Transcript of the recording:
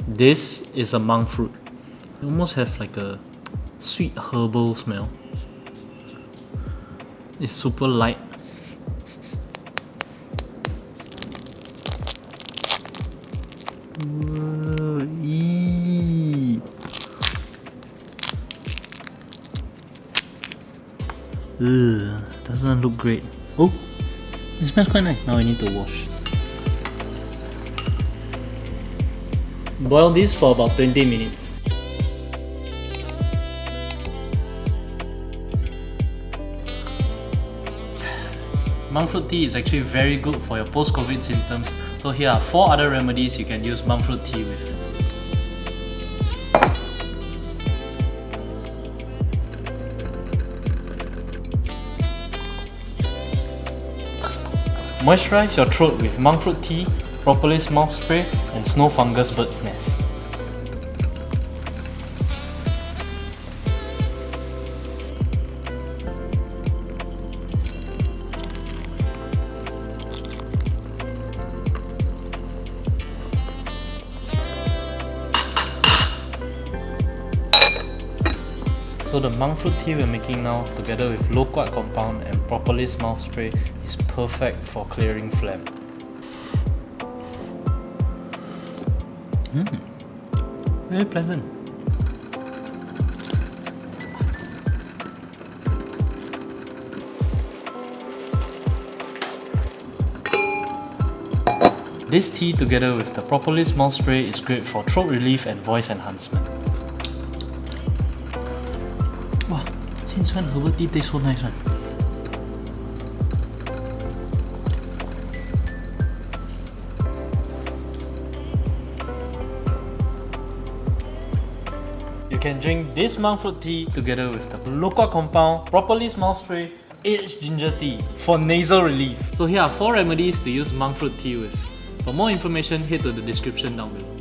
This is a monk fruit. You almost have like a sweet herbal smell. It's super light. Doesn't look great. Oh, it smells quite nice. Now I need to wash. Boil this for about 20 minutes. Monk fruit tea is actually very good for your post-COVID symptoms. So here are 4 other remedies you can use monk fruit tea with. Moisturize your throat with monk fruit tea, Propolis mouth spray, and snow fungus bird's nest. So the monk fruit tea we're making now, together with Loquat Compound and Propolis mouth spray, is perfect for clearing phlegm. Very pleasant. This tea together with the Propolis mouth spray is great for throat relief and voice enhancement. Wow, since when herbal tea tastes so nice, man? You can drink this monk fruit tea together with the Loquat Compound, Propolis mouth spray, aged ginger tea for nasal relief. So here are 4 remedies to use monk fruit tea with. For more information, head to the description down below.